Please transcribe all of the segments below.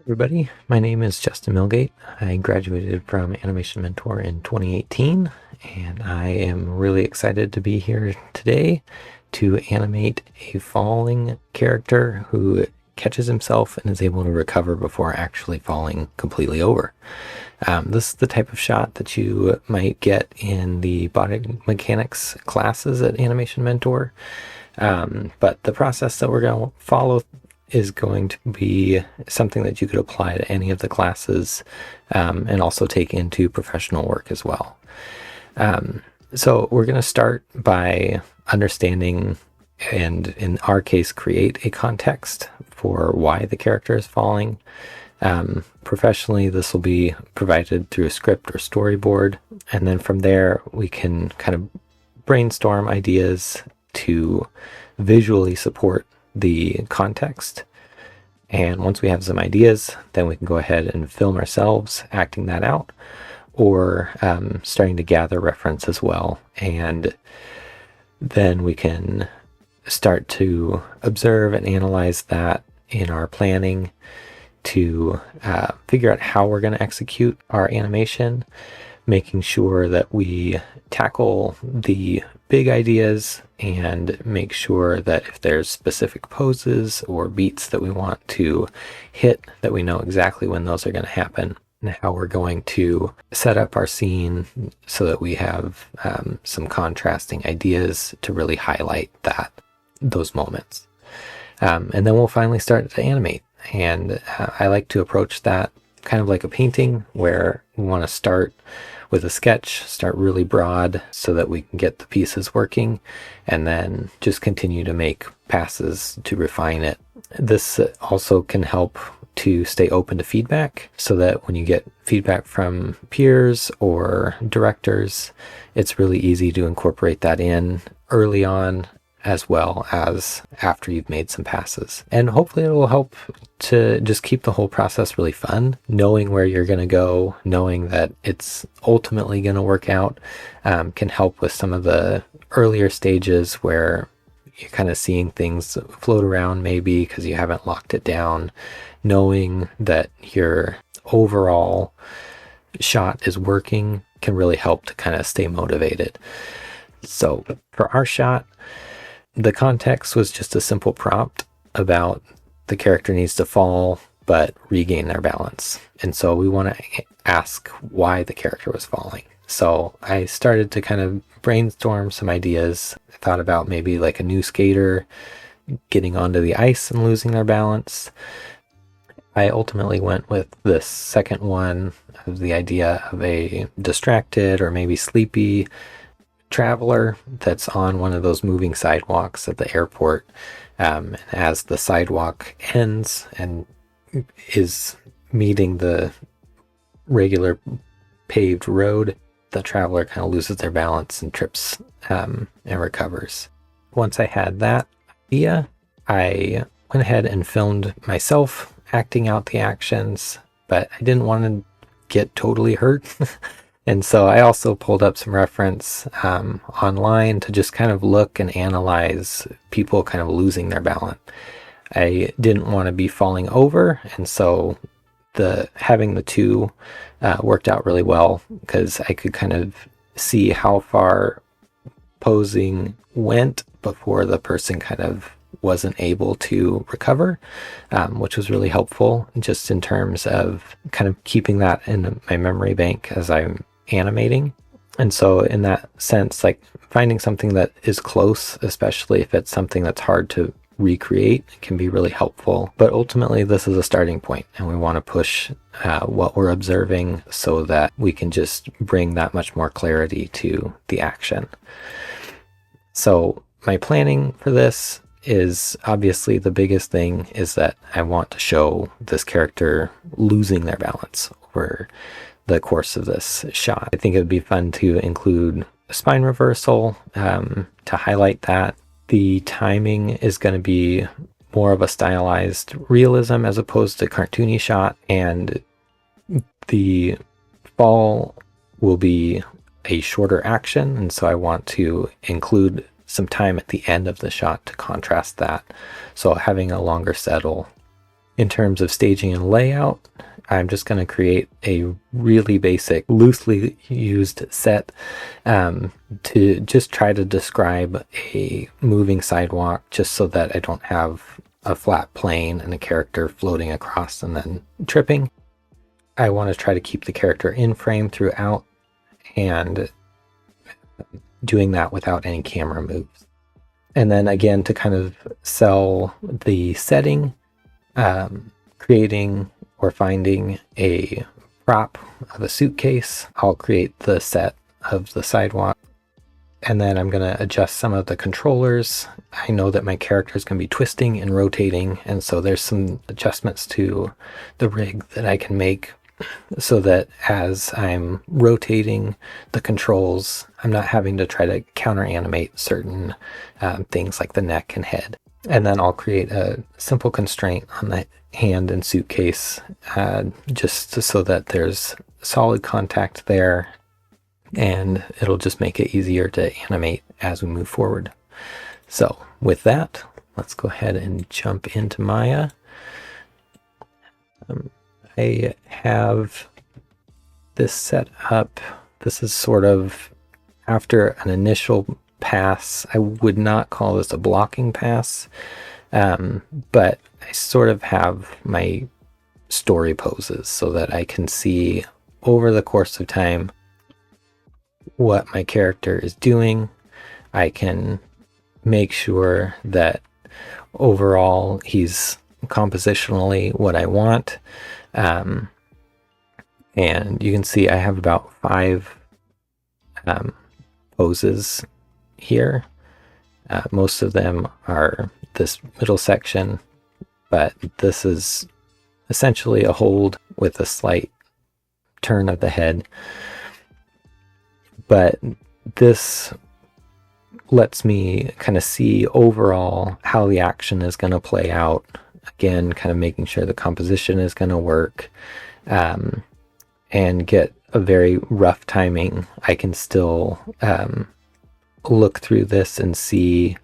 Everybody, my name is Justin Milgate. I graduated from Animation Mentor in 2018, and I am really excited to be here today to animate a falling character who catches himself and is able to recover before actually falling completely over. This is the type of shot that you might get in the body mechanics classes at Animation Mentor, but the process that we're going to follow is going to be something that you could apply to any of the classes, and also take into professional work as well. So we're going to start by understanding, and in our case, create a context for why the character is falling. Professionally, this will be provided through a script or storyboard, and then from there we can kind of brainstorm ideas to visually support the context. And once we have some ideas, then we can go ahead and film ourselves acting that out, or starting to gather reference as well. And then we can start to observe and analyze that in our planning to figure out how we're going to execute our animation, making sure that we tackle the big ideas and make sure that if there's specific poses or beats that we want to hit, that we know exactly when those are going to happen and how we're going to set up our scene so that we have some contrasting ideas to really highlight those moments. And then we'll finally start to animate. And I like to approach that kind of like a painting, where we want to start with a sketch, start really broad so that we can get the pieces working, and then just continue to make passes to refine it. This also can help to stay open to feedback, so that when you get feedback from peers or directors, it's really easy to incorporate that in early on, as well as after you've made some passes. And hopefully it will help to just keep the whole process really fun, knowing where you're going to go, knowing that it's ultimately going to work out, can help with some of the earlier stages where you're kind of seeing things float around maybe because you haven't locked it down. Knowing that your overall shot is working can really help to kind of stay motivated. So for our shot, the context was just a simple prompt about the character needs to fall but regain their balance. And so we want to ask why the character was falling. So I started to kind of brainstorm some ideas. I thought about maybe like a new skater getting onto the ice and losing their balance. I ultimately went with this second one, of the idea of a distracted or maybe sleepy traveler that's on one of those moving sidewalks at the airport. And as the sidewalk ends and is meeting the regular paved road, the traveler kind of loses their balance and trips and recovers. Once I had that idea, I went ahead and filmed myself acting out the actions, but I didn't want to get totally hurt. And so I also pulled up some reference online to just kind of look and analyze people kind of losing their balance. I didn't want to be falling over, and so having the two worked out really well, because I could kind of see how far posing went before the person kind of wasn't able to recover, which was really helpful just in terms of kind of keeping that in my memory bank as I'm animating. And so in that sense, like finding something that is close, especially if it's something that's hard to recreate, can be really helpful. But ultimately this is a starting point, and we want to push what we're observing so that we can just bring that much more clarity to the action. So my planning for this is, obviously the biggest thing is that I want to show this character losing their balance over the course of this shot. I think it would be fun to include a spine reversal to highlight that. The timing is going to be more of a stylized realism as opposed to cartoony shot, and the fall will be a shorter action, and so I want to include some time at the end of the shot to contrast that. So having a longer settle In terms of staging and layout, I'm just going to create a really basic, loosely used set to just try to describe a moving sidewalk, just so that I don't have a flat plane and a character floating across and then tripping. I want to try to keep the character in frame throughout and doing that without any camera moves. And then again, to kind of sell the setting, creating or finding a prop of a suitcase, I'll create the set of the sidewalk. And then I'm going to adjust some of the controllers. I know that my character is going to be twisting and rotating, and so there's some adjustments to the rig that I can make so that as I'm rotating the controls, I'm not having to try to counter animate certain things like the neck and head. And then I'll create a simple constraint on the hand and suitcase just so that there's solid contact there, and it'll just make it easier to animate as we move forward. So with that, let's go ahead and jump into Maya. I have this set up. This is sort of after an initial pass. I would not call this a blocking pass, but I sort of have my story poses so that I can see over the course of time what my character is doing. I can make sure that overall he's compositionally what I want. And you can see I have about 5 poses here. Most of them are this middle section, but this is essentially a hold with a slight turn of the head. But this lets me kind of see overall how the action is going to play out. Again, kind of making sure the composition is going to work, and get a very rough timing. I can still look through this and see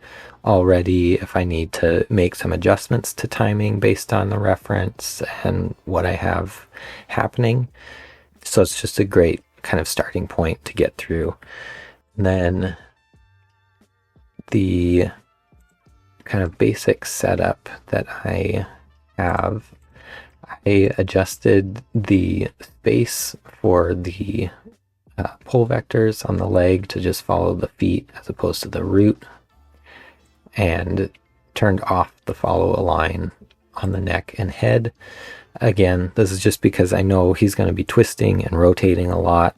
already if I need to make some adjustments to timing based on the reference and what I have happening. So it's just a great kind of starting point to get through. And then the kind of basic setup that I have, I adjusted the space for the pull vectors on the leg to just follow the feet as opposed to the root, and turned off the follow align on the neck and head. Again, this is just because I know he's going to be twisting and rotating a lot,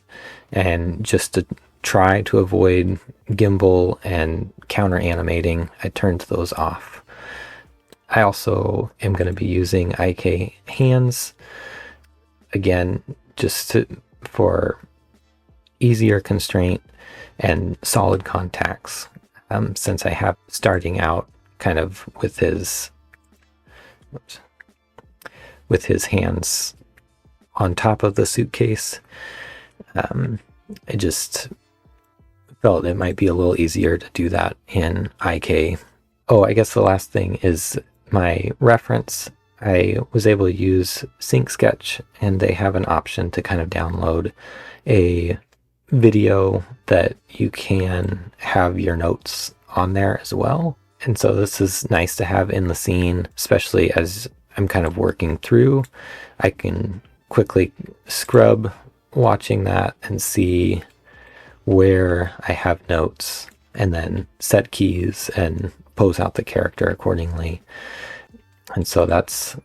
and just to try to avoid gimbal and counter animating, I turned those off. I also am going to be using IK hands, again, just for easier constraint and solid contacts, since I have starting out kind of with his hands on top of the suitcase. I just felt it might be a little easier to do that in IK. Oh, I guess the last thing is my reference. I was able to use Sync Sketch, and they have an option to kind of download a video that you can have your notes on there as well. And so this is nice to have in the scene, especially as I'm kind of working through. I can quickly scrub watching that and see where I have notes, and then set keys and pose out the character accordingly. And so that's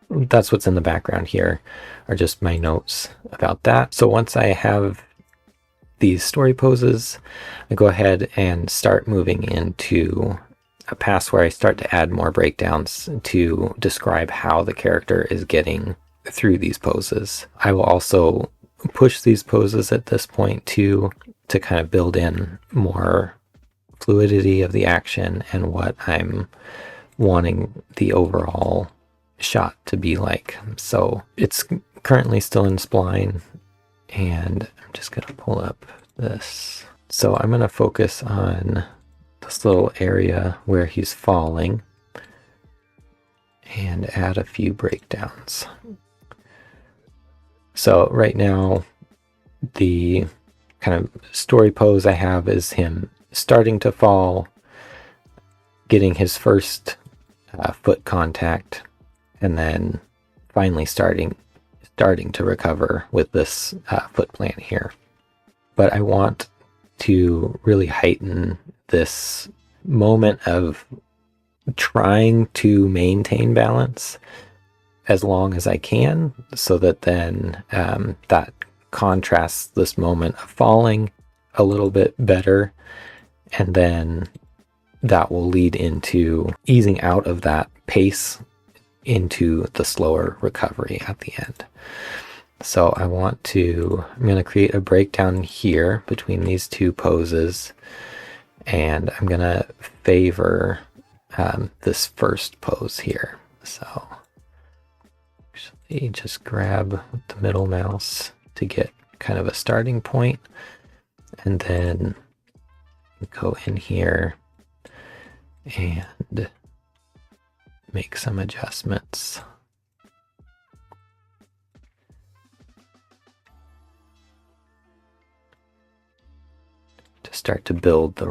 what's in the background here, are just my notes about that. So once I have these story poses, I go ahead and start moving into a pass where I start to add more breakdowns to describe how the character is getting through these poses. I will also push these poses at this point to kind of build in more fluidity of the action and what I'm wanting the overall shot to be like. So it's currently still in Spline, and I'm just going to pull up this. So I'm going to focus on this little area where he's falling, and add a few breakdowns. So right now, the kind of story pose I have is him starting to fall, getting his first foot contact, and then finally starting to recover with this foot plant here. But I want to really heighten this moment of trying to maintain balance as long as I can, so that then that contrasts this moment of falling a little bit better, and then that will lead into easing out of that pace into the slower recovery at the end. So I'm going to create a breakdown here between these two poses, and I'm going to favor this first pose here. So actually just grab the middle mouse to get kind of a starting point, and then go in here and make some adjustments. To start to build the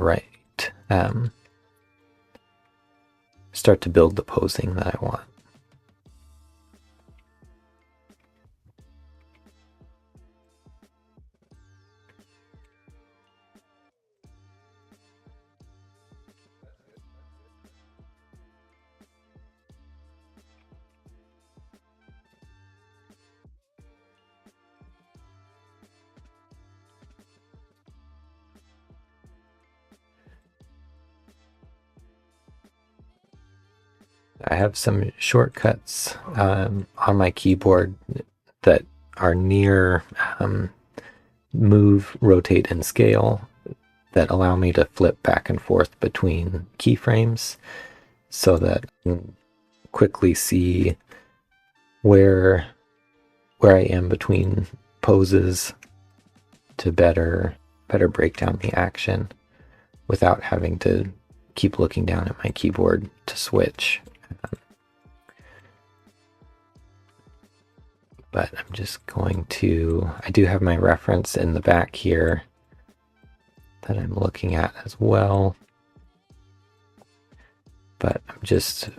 the posing that I want. I have some shortcuts on my keyboard that are near move, rotate, and scale that allow me to flip back and forth between keyframes, so that I can quickly see where I am between poses to better break down the action without having to keep looking down at my keyboard to switch. But I'm just going to, I do have my reference in the back here that I'm looking at as well. But I'm just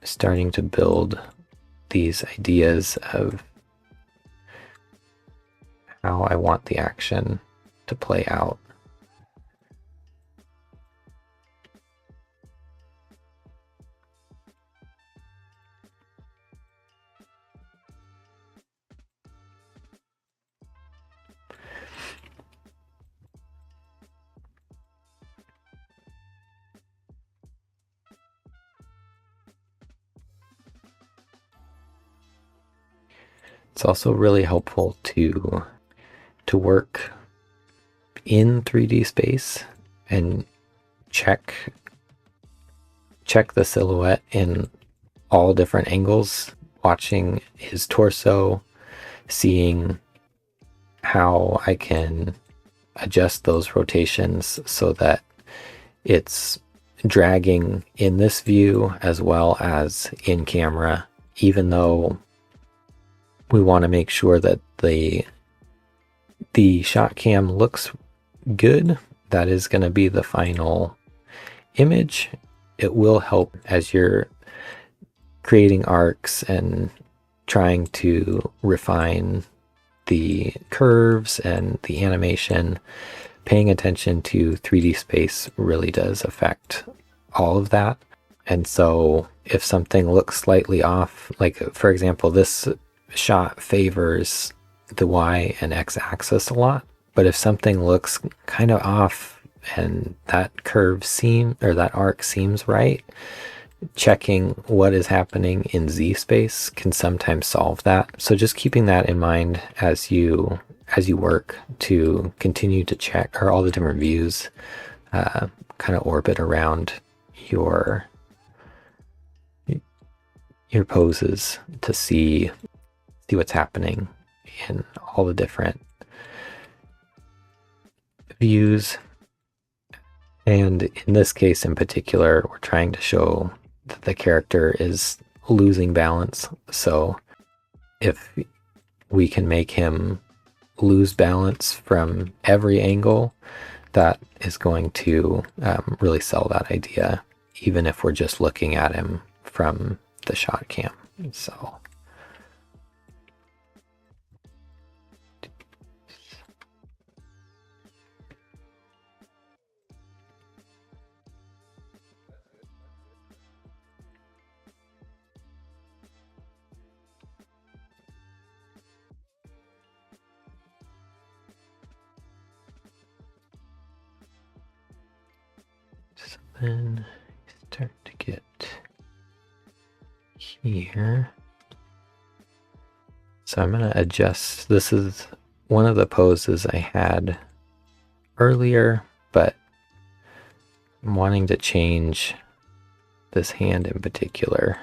starting to build these ideas of how I want the action to play out. It's also really helpful to work in 3D space and check the silhouette in all different angles, watching his torso, seeing how I can adjust those rotations so that it's dragging in this view as well as in camera, even though we want to make sure that the shot cam looks good. That is going to be the final image. It will help as you're creating arcs and trying to refine the curves and the animation. Paying attention to 3D space really does affect all of that. And so if something looks slightly off, like for example, this shot favors the Y and X axis a lot, but if something looks kind of off and that that arc seems right, checking what is happening in Z space can sometimes solve that. So just keeping that in mind as you work to continue to check, or all the different views kind of orbit around your poses to see what's happening in all the different views. And in this case in particular, we're trying to show that the character is losing balance. So if we can make him lose balance from every angle, that is going to really sell that idea, even if we're just looking at him from the shot cam. So then start to get here. So I'm going to adjust. This is one of the poses I had earlier, but I'm wanting to change this hand in particular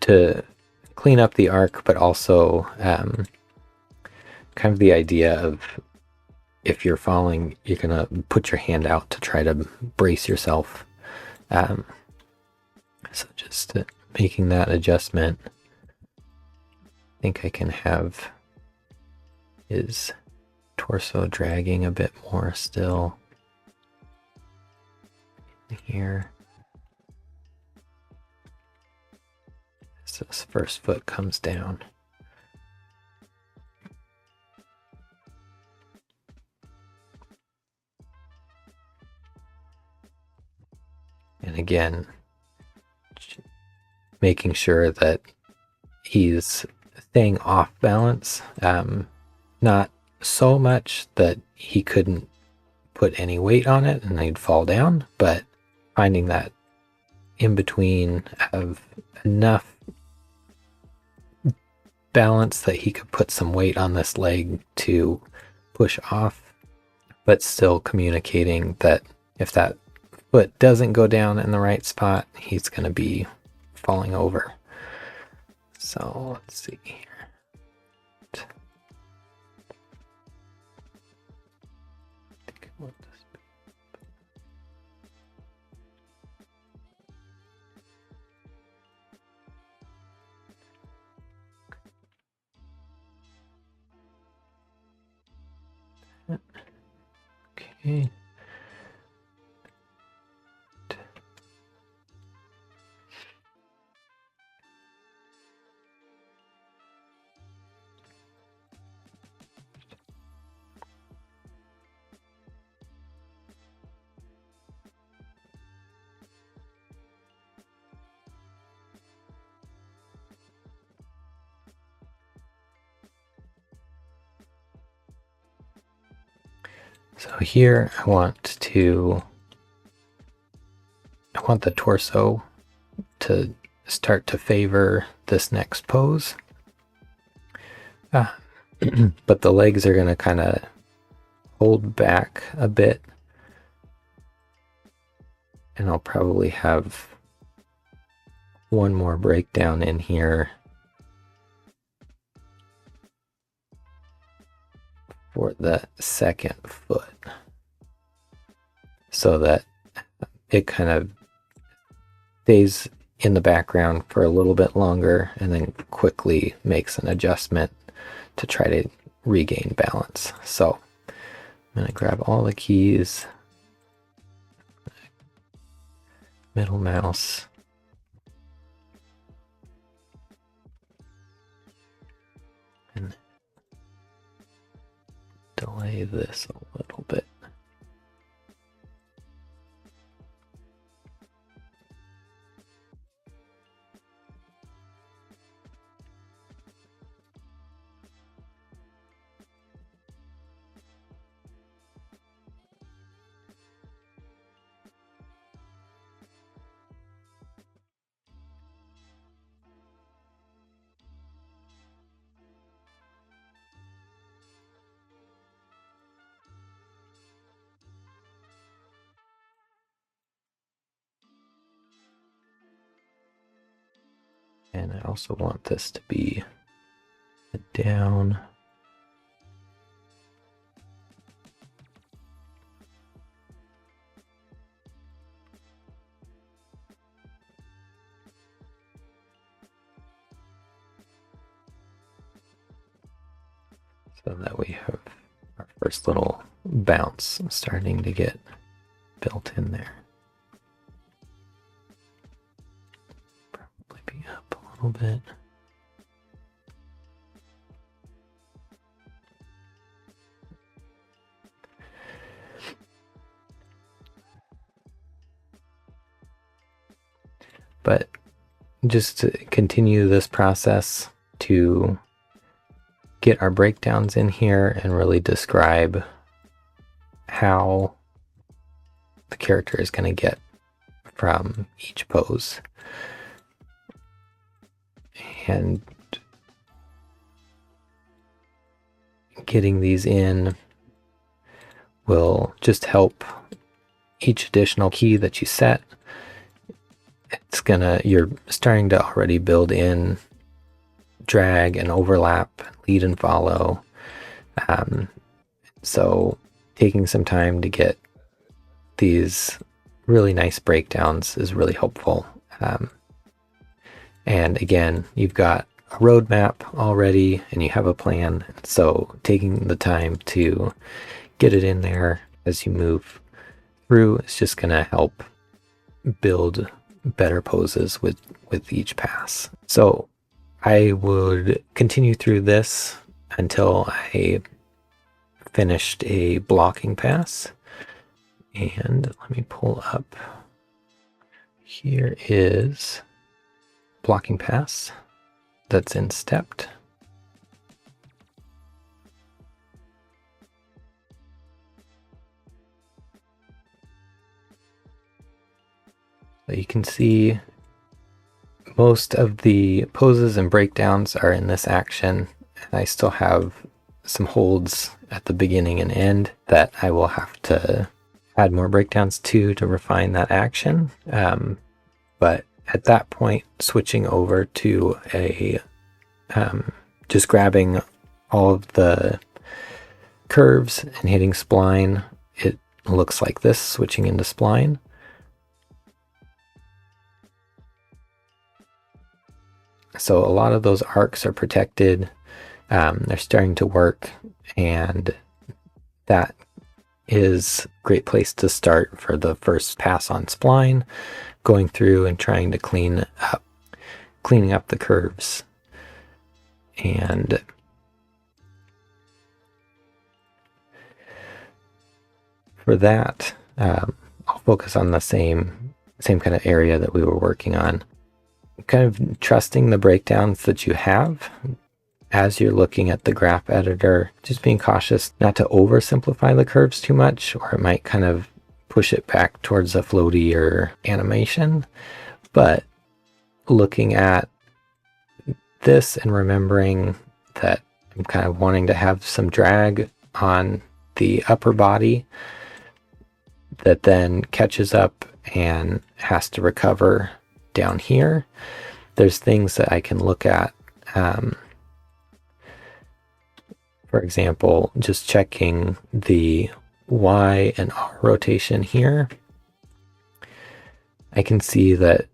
to clean up the arc, but also kind of the idea of if you're falling, you're gonna put your hand out to try to brace yourself. So just making that adjustment. I think I can have his torso dragging a bit more still here. As this first foot comes down. And again, making sure that he's staying off balance, not so much that he couldn't put any weight on it and he'd fall down, but finding that in between of enough balance that he could put some weight on this leg to push off, but still communicating that if that foot doesn't go down in the right spot, he's going to be falling over. So let's see here. Okay. So here I want the torso to start to favor this next pose. But the legs are going to kind of hold back a bit. And I'll probably have one more breakdown in here for the second foot, so that it kind of stays in the background for a little bit longer and then quickly makes an adjustment to try to regain balance. So I'm going to grab all the keys, middle mouse, and delay this a little bit. And I also want this to be a down. so that we have our first little bounce starting to get built in there. Probably be up a little bit. But just to continue this process to get our breakdowns in here and really describe how the character is going to get from each pose. And getting these in will just help each additional key that you set. You're starting to already build in drag and overlap, lead and follow. So taking some time to get these really nice breakdowns is really helpful. And again, you've got a roadmap already and you have a plan. So taking the time to get it in there as you move through is just going to help build better poses with each pass. So I would continue through this until I finished a blocking pass. And let me pull up. Here is blocking pass that's in stepped. So you can see most of the poses and breakdowns are in this action, and I still have some holds at the beginning and end that I will have to add more breakdowns to refine that action. But at that point, switching over to just grabbing all of the curves and hitting spline, it looks like this, switching into spline. So a lot of those arcs are protected. They're starting to work, and that is a great place to start for the first pass on spline, going through and trying to cleaning up the curves. And for that, I'll focus on the same kind of area that we were working on. Kind of trusting the breakdowns that you have as you're looking at the graph editor, just being cautious not to oversimplify the curves too much, or it might kind of push it back towards a floatier animation. But looking at this and remembering that I'm kind of wanting to have some drag on the upper body that then catches up and has to recover down here. There's things that I can look at. For example, just checking the Y and R rotation here. I can see that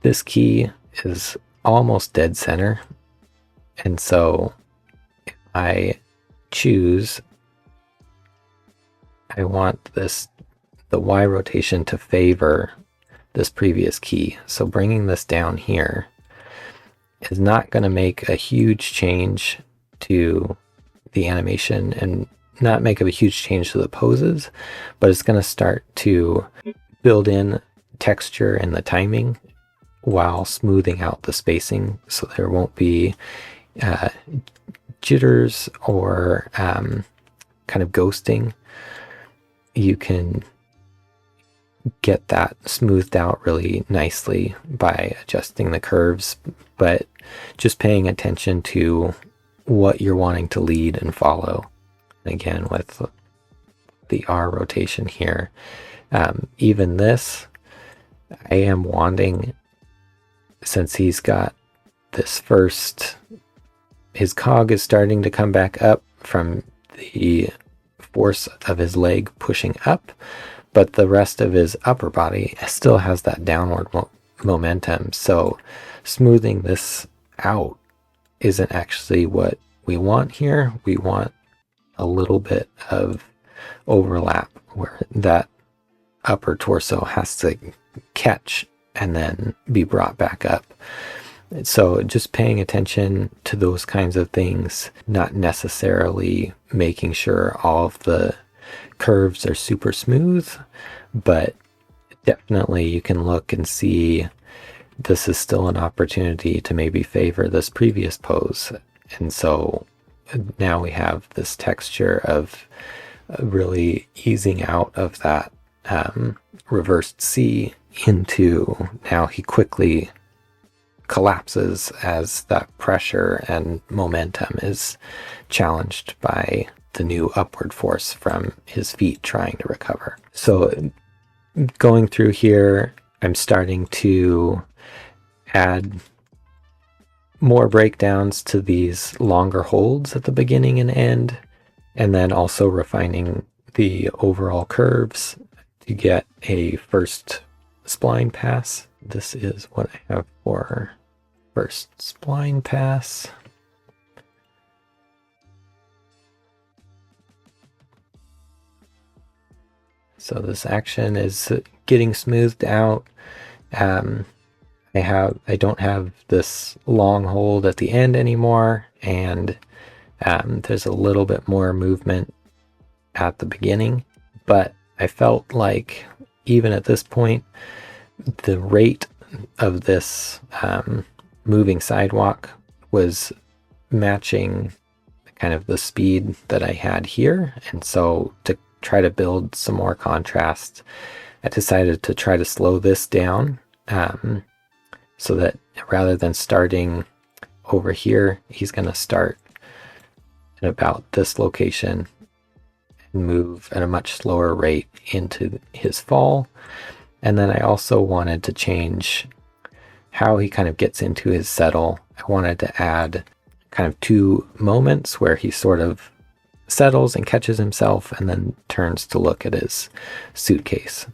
this key is almost dead center. And so if I choose, I want the Y rotation to favor this previous key. So bringing this down here is not going to make a huge change to the animation and not make a huge change to the poses, but it's going to start to build in texture and the timing while smoothing out the spacing, so there won't be jitters or kind of ghosting. You can get that smoothed out really nicely by adjusting the curves, but just paying attention to what you're wanting to lead and follow. Again, with the R rotation here, even this, I am wanting, since he's got this his cog is starting to come back up from the force of his leg pushing up, but the rest of his upper body still has that downward momentum. So smoothing this out isn't actually what we want here. We want a little bit of overlap where that upper torso has to catch and then be brought back up. So just paying attention to those kinds of things, not necessarily making sure all of the curves are super smooth, but definitely you can look and see this is still an opportunity to maybe favor this previous pose. And so now we have this texture of really easing out of that reversed C into, now he quickly collapses as that pressure and momentum is challenged by the new upward force from his feet trying to recover. So going through here, I'm starting to add more breakdowns to these longer holds at the beginning and end, and then also refining the overall curves to get a first spline pass. This is what I have for first spline pass. So this action is getting smoothed out. I don't have this long hold at the end anymore, and there's a little bit more movement at the beginning, but I felt like even at this point, the rate of this moving sidewalk was matching kind of the speed that I had here. And so to try to build some more contrast, I decided to try to slow this down so that rather than starting over here, he's going to start at about this location and move at a much slower rate into his fall. And then I also wanted to change how he kind of gets into his settle. I wanted to add kind of two moments where he sort of settles and catches himself and then turns to look at his suitcase.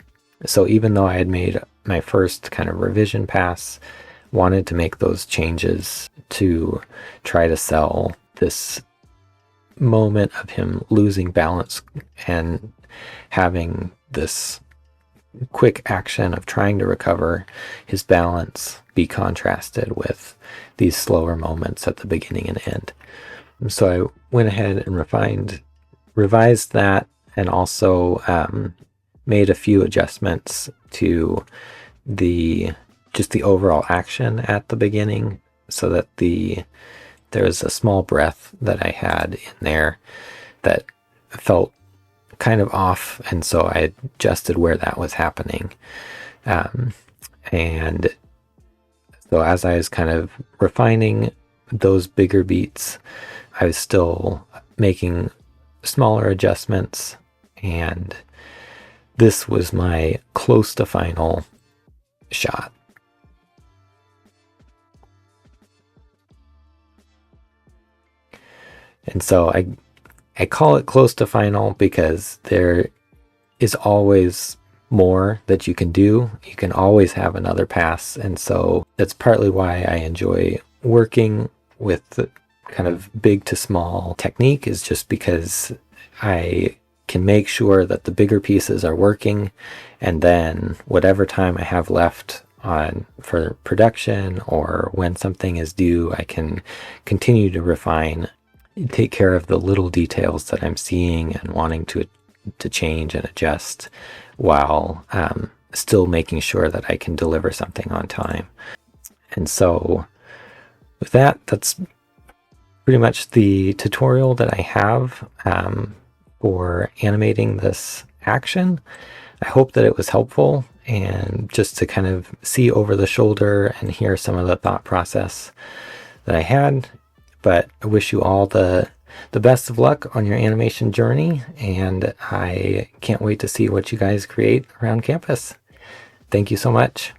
So even though I had made my first kind of revision pass, wanted to make those changes to try to sell this moment of him losing balance and having this quick action of trying to recover his balance be contrasted with these slower moments at the beginning and end. So I went ahead and revised that, and also made a few adjustments to just the overall action at the beginning, so that there was a small breath that I had in there that felt kind of off, and so I adjusted where that was happening. And so as I was kind of refining those bigger beats, I was still making smaller adjustments, and this was my close to final shot. And so I call it close to final because there is always more that you can do. You can always have another pass. And so that's partly why I enjoy working with the kind of big to small technique, is just because I can make sure that the bigger pieces are working, and then whatever time I have left for production or when something is due, I can continue to refine, take care of the little details that I'm seeing and wanting to change and adjust, while still making sure that I can deliver something on time. And so with that, that's pretty much the tutorial that I have for animating this action. I hope that it was helpful, and just to kind of see over the shoulder and hear some of the thought process that I had. But I wish you all the best of luck on your animation journey, and I can't wait to see what you guys create around campus. Thank you so much.